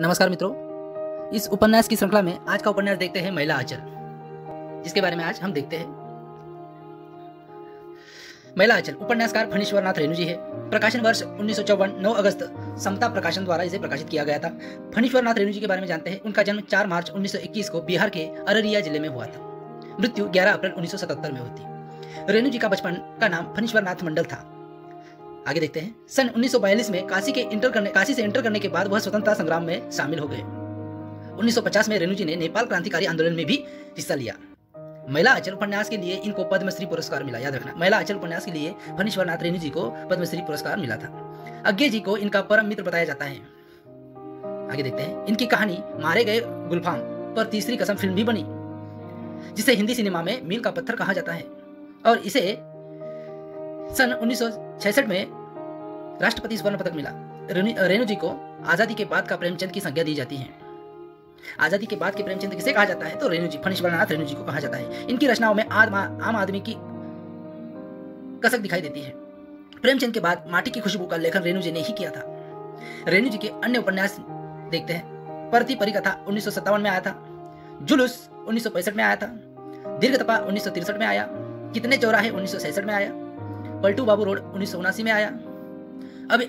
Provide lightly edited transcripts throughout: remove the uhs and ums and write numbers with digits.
नमस्कार मित्रों, इस उपन्यास की श्रृंखला में आज का उपन्यास देखते हैं महिला आंचल, जिसके बारे में आज हम देखते हैं। महिला आंचल उपन्यासकार फणीश्वर नाथ रेणु जी है। प्रकाशन वर्ष 1954 9 अगस्त समता प्रकाशन द्वारा इसे प्रकाशित किया गया था। फणीश्वर नाथ रेणु जी के बारे में जानते हैं। उनका जन्म 4 मार्च 1921 को बिहार के अररिया जिले में हुआ था। मृत्यु 11 अप्रैल 1977 में हुई। रेणु जी का बचपन का नाम फणीश्वर नाथ मंडल था। आगे देखते हैं। सन 1942 में काशी से इंटर करने के बाद वह स्वतंत्रता संग्राम में शामिल हो गए। 1950 में रेणु जी ने नेपाल क्रांतिकारी आंदोलन में भी हिस्सा लिया। महिला आंचल उपन्यास के लिए इनको पद्मश्री पुरस्कार मिला। याद रखना, महिला आंचल उपन्यास के लिए फणीश्वर नाथ रेणु जी को पद्मश्री पुरस्कार मिला था। अज्ञे जी को इनका परम मित्र बताया जाता है। आगे देखते हैं। इनकी कहानी मारे गए गुलफाम पर तीसरी कसम फिल्म भी बनी, जिसे हिंदी सिनेमा में मील का पत्थर कहा जाता है, और इसे सन 1966 में राष्ट्रपति स्वर्ण पदक मिला। रेणु जी को आजादी के बाद का प्रेमचंद की संज्ञा दी जाती है। आजादी के बाद के प्रेमचंद किसे कहा जाता है? तो रेणु जी, फणीश्वर नाथ रेणु जी को कहा जाता है। इनकी रचनाओं में आम आदमी की कसक दिखाई देती है। प्रेमचंद के बाद माटी की खुशबू का लेखन रेणु जी ने ही किया था। रेणु जी के अन्य उपन्यास देखते हैं। परती परिकथा 1957 में आया था। जुलूस 1965 में आया था। दीर्घतपा 1963 में आया। कितने चौराहे 1966 में आया। पलटू बाबू रोड 1979 में आया। अब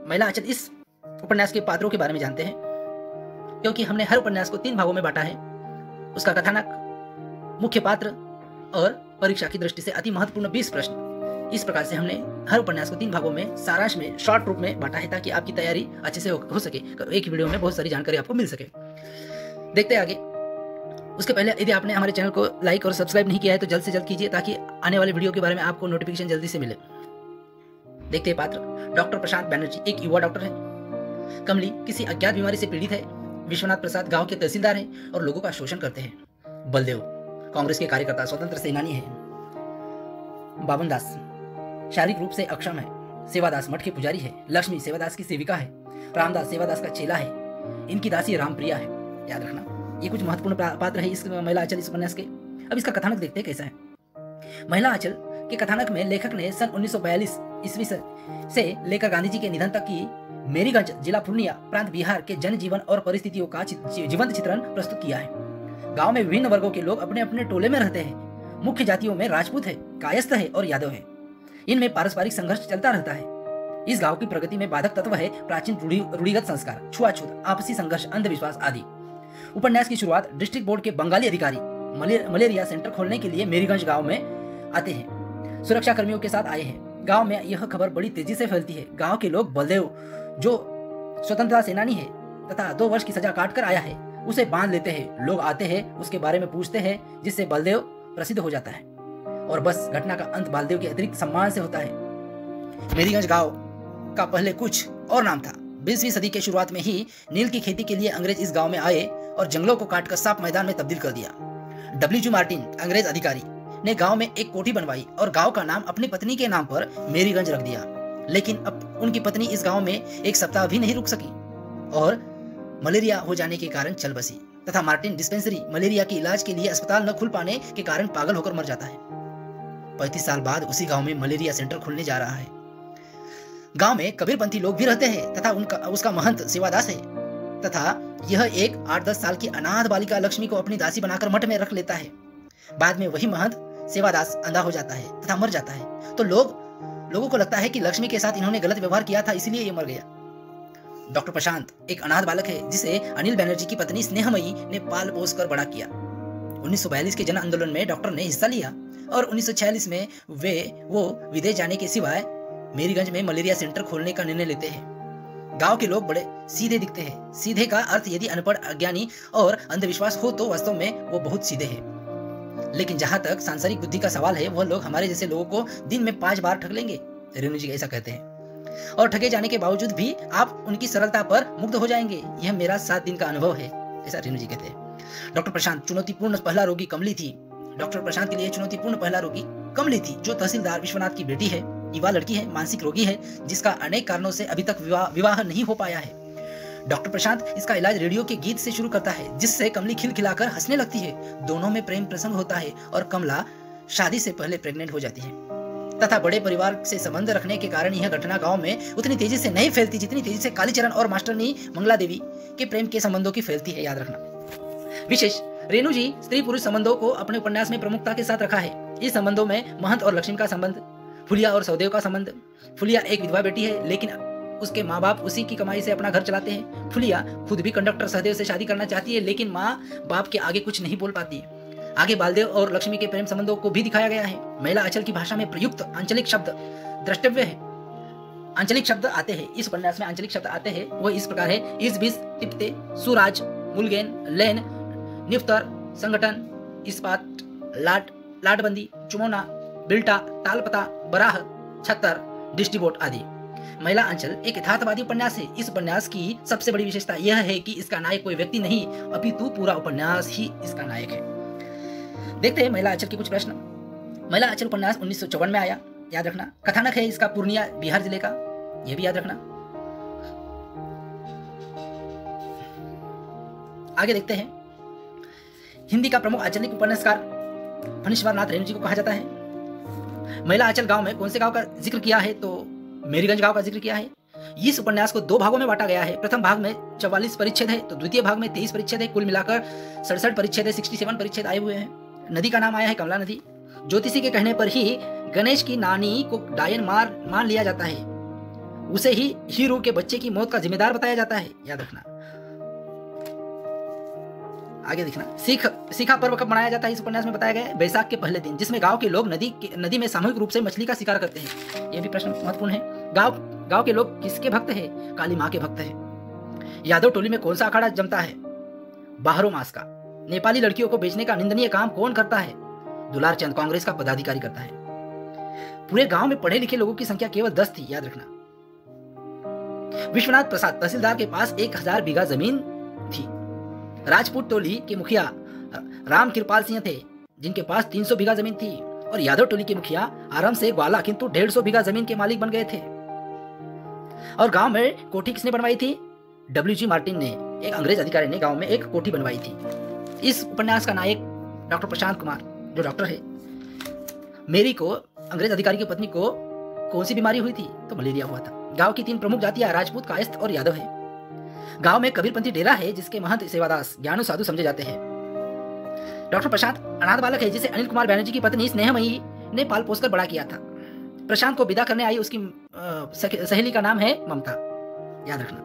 महिला आंचल इस उपन्यास के पात्रों के बारे में जानते हैं, क्योंकि हमने हर उपन्यास को 3 भागों में बांटा है। उसका कथानक, मुख्य पात्र और परीक्षा की दृष्टि से अति महत्वपूर्ण 20 प्रश्न। इस प्रकार से हमने हर उपन्यास को 3 भागों में सारांश में शॉर्ट रूप में बांटा है, ताकि आपकी तैयारी अच्छे से हो सके। एक ही वीडियो में बहुत सारी जानकारी आपको मिल सके। देखते हैं आगे। उसके पहले यदि आपने हमारे चैनल को लाइक और सब्सक्राइब नहीं किया है तो जल्द से जल्द कीजिए, ताकि आने वाले वीडियो के बारे में आपको नोटिफिकेशन जल्दी से मिले। देखते हैं पात्र। डॉक्टर प्रशांत बैनर्जी एक युवा डॉक्टर है। कमली किसी अज्ञात बीमारी से पीड़ित है। विश्वनाथ प्रसाद गांव के तहसीलदार हैं और लोगों का शोषण करते हैं। बलदेव कांग्रेस के कार्यकर्ता, स्वतंत्र सेनानी है। बाबन दास शारीरिक रूप से अक्षम है। सेवादास मठ के पुजारी है। लक्ष्मी सेवादास की सेविका है। रामदास सेवादास का चेला है। इनकी दासी रामप्रिया है। याद रखना, ये कुछ महत्वपूर्ण पात्र है इस महिला आंचल इस उपन्यास के। अब इसका कथानक देखते हैं कैसा है। महिला आंचल के कथानक में लेखक ने सन 1942 ईस्वी से लेकर गांधी जी के निधन तक की मेरीगंज जिला पूर्णिया प्रांत बिहार के जनजीवन और परिस्थितियों का जीवंत चित्रण प्रस्तुत किया है। गांव में विभिन्न वर्गों के लोग अपने अपने टोले में रहते हैं। मुख्य जातियों में राजपूत है, कायस्थ है और यादव है। इनमें पारस्परिक संघर्ष चलता रहता है। इस गांव की प्रगति में बाधक तत्व है प्राचीन रूढ़िगत संस्कार, छुआछूत, आपसी संघर्ष, अंधविश्वास आदि। उपन्यास की शुरुआत डिस्ट्रिक्ट बोर्ड के बंगाली अधिकारी मलेरिया सेंटर खोलने के लिए मेरीगंज गांव में आते हैं। सुरक्षा कर्मियों के साथ आए हैं। गांव में यह खबर बड़ी तेजी से फैलती है। गांव के लोग बलदेव, जो स्वतंत्रता सेनानी है तथा 2 वर्ष की सजा काट कर आया है, उसे बांध लेते हैं। लोग आते हैं, उसके बारे में पूछते हैं, जिससे बलदेव प्रसिद्ध हो जाता है। और बस घटना का अंत बलदेव के अतिरिक्त सम्मान से होता है। मेरीगंज गांव का पहले कुछ और नाम था। 20वीं सदी के शुरुआत में ही नील की खेती के लिए अंग्रेज इस गांव में आए और जंगलों को काटकर साफ मैदान में तब्दील कर दिया। डब्ल्यू मार्टिन अंग्रेज अधिकारी ने गांव में एक कोठी बनवाई और गांव का नाम अपनी पत्नी के नाम पर मेरीगंज रख दिया। लेकिन अब उनकी पत्नी इस गांव में एक सप्ताह भी नहीं रुक सकी और मलेरिया हो जाने के कारण चल बसी, तथा मार्टिन डिस्पेंसरी मलेरिया के इलाज के लिए अस्पताल न खुल पाने के कारण पागल होकर मर जाता है। 35 साल बाद उसी गांव में मलेरिया सेंटर खुलने जा रहा है। गांव में कबीरपंथी लोग भी रहते हैं तथा उसका महंत सेवादास है, तथा यह एक 8-10 साल की अनाथ बालिका लक्ष्मी को अपनी दासी बनाकर मठ में रख लेता है। बाद में वही महंत सेवादास अंधा हो जाता है तथा मर जाता है। तो लोगों को लगता है कि लक्ष्मी के साथ इन्होंने गलत व्यवहार किया था, इसलिए ये मर गया। डॉक्टर प्रशांत एक अनाथ बालक है, जिसे अनिल बैनर्जी की पत्नी स्नेहमयी ने पाल पोस कर बड़ा किया। 1942 के जन आंदोलन में डॉक्टर ने हिस्सा लिया और 1946 में वो विदेश जाने के सिवाय मेरीगंज में मलेरिया सेंटर खोलने का निर्णय लेते हैं। गांव के लोग बड़े सीधे दिखते हैं। सीधे का अर्थ यदि अनपढ़, अज्ञानी और अंधविश्वास हो तो वास्तव में वो बहुत सीधे हैं। लेकिन जहां तक सांसारिक बुद्धि का सवाल है, वह लोग हमारे जैसे लोगों को दिन में 5 बार ठग लेंगे। रेणु जी ऐसा कहते हैं। और ठगे जाने के बावजूद भी आप उनकी सरलता पर मुग्ध हो जाएंगे। यह मेरा 7 दिन का अनुभव है, ऐसा रेणु जी कहते हैं। डॉक्टर प्रशांत चुनौतीपूर्ण पहला रोगी कमली थी। डॉक्टर प्रशांत के लिए चुनौतीपूर्ण पहला रोगी कमली थी, जो तहसीलदार विश्वनाथ की बेटी है। युवा लड़की है, मानसिक रोगी है, जिसका अनेक कारणों से अभी तक विवाह नहीं हो पाया है। डॉक्टर प्रशांत इसका इलाज रेडियो के गीत से शुरू करता है, जिससे कमली खिलखिलाकर हंसने लगती है। दोनों में प्रेम प्रसंग होता है और कमला शादी से पहले प्रेग्नेंट हो जाती है। तथा बड़े परिवार से संबंध रखने के कारण यह घटना गांव में उतनी तेजी से नहीं फैलती जितनी तेजी से कालीचरण और मास्टरनी मंगला देवी के प्रेम के संबंधों की फैलती है। याद रखना। विशेष रेणु जी स्त्री पुरुष संबंधों को अपने उपन्यास में प्रमुखता के साथ रखा है। इस संबंधों में महंत और लक्ष्मी का संबंध, फुलिया और सौदेव का संबंध। फुलिया एक विधवा बेटी है, लेकिन उसके माँ बाप उसी की कमाई से अपना घर चलाते हैं। फुलिया खुद भी कंडक्टर सहदेव से शादी करना चाहती है, लेकिन माँ बाप के आगे कुछ नहीं बोल पाती है। आगे बालदेव और लक्ष्मी के प्रेम संबंधों को भी दिखाया गया है। महिला अचल की भाषा में प्रयुक्त आंचलिक शब्द द्रष्टव्य है। आंचलिक शब्द आते हैं इस उपन्यास में, आंचलिक शब्द आते हैं वो इस प्रकार है: इस बीस, तिप्ते, सुराज, मुलगेन, लेन, निफ्तर, संगठन, इस्पात, लाट, लाटबंदी, चुमौना, बिल्टा, तालपता, बराह, छत्तर, डिस्ट्रीबोट आदि। महिला अंचल एक यथार्थवादी उपन्यास है। इस उपन्यास की सबसे बड़ी विशेषता यह है कि इसका नायक कोई व्यक्ति नहीं अपितु पूरा उपन्यास ही इसका नायक है। देखते हैं महिला अंचल के कुछ प्रश्न। महिला अंचल उपन्यास 1954 में आया, याद रखना। कथानक है इसका पूर्णिया बिहार जिले का, यह भी याद रखना। आगे देखते हैं। हिंदी का प्रमुख आंचलिक उपन्यासकार फणीश्वर नाथ रेणु जी को कहा जाता है। महिला अंचल गांव में कौन से गांव का जिक्र किया है? तो मेरीगंज गांव का जिक्र किया है। इस उपन्यास को 2 भागों में बांटा गया है। प्रथम भाग में 44 परिच्छेद है, तो द्वितीय भाग में 23 परिच्छेद है। कुल मिलाकर 67 परिच्छेद है, 67 परिच्छेद आए हुए हैं। नदी का नाम आया है कमला नदी। ज्योतिषी के कहने पर ही गणेश की नानी को डायन मान लिया जाता है। उसे ही हीरू के बच्चे की मौत का जिम्मेदार बताया जाता है, याद रखना। आगे देखना। सीखा पर्व कब मनाया जाता है? इस उपन्यास में बताया गया है बैसाख के पहले दिन, जिसमें गांव के लोग नदी में सामूहिक रूप से मछली का शिकार करते हैं। यह भी प्रश्न महत्वपूर्ण है। गांव के लोग किसके भक्त हैं? काली माँ के भक्त हैं। यादव टोली में कौन सा अखाड़ा जमता है? बाहरों मास का। नेपाली लड़कियों को बेचने का निंदनीय काम कौन करता है? दुलार चंद कांग्रेस का पदाधिकारी करता है। पूरे गांव में पढ़े लिखे लोगों की संख्या केवल 10 थी, याद रखना। विश्वनाथ प्रसाद तहसीलदार के पास 1000 बीघा जमीन थी। राजपूत टोली के मुखिया राम कृपाल सिंह थे, जिनके पास 300 बीघा जमीन थी, और यादव टोली के मुखिया आराम से ग्वाला किंतु 150 बीघा जमीन के मालिक बन गए थे। और गांव में कोठी किसने बनवाई थी? WG मार्टिन ने, एक अंग्रेज अधिकारी ने गांव में एक कोठी बनवाई थी। इस उपन्यास का नायक डॉक्टर प्रशांत कुमार, जो डॉक्टर है। मेरी को, अंग्रेज अधिकारी की पत्नी को कौन सी बीमारी हुई थी? तो मलेरिया हुआ था। गांव की 3 प्रमुख जातियां राजपूत, कायस्थ और यादव है। गांव में कबीरपंथी डेरा है, जिसके महंत सेवादास ज्ञानू साधु समझे जाते हैं। डॉक्टर प्रशांत अनाथ बालक है, जिसे अनिल कुमार बैनर्जी की पत्नी स्नेहमयी ने पाल पोसकर बड़ा किया था। प्रशांत को विदा करने आई उसकी सहेली का नाम है ममता, याद रखना।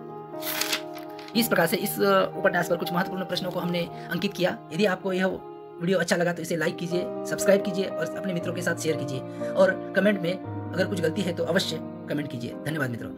इस प्रकार से इस उपन्यास पर कुछ महत्वपूर्ण प्रश्नों को हमने अंकित किया। यदि आपको यह वीडियो अच्छा लगा तो इसे लाइक कीजिए, सब्सक्राइब कीजिए और अपने मित्रों के साथ शेयर कीजिए। और कमेंट में अगर कुछ गलती है तो अवश्य कमेंट कीजिए। धन्यवाद मित्रों।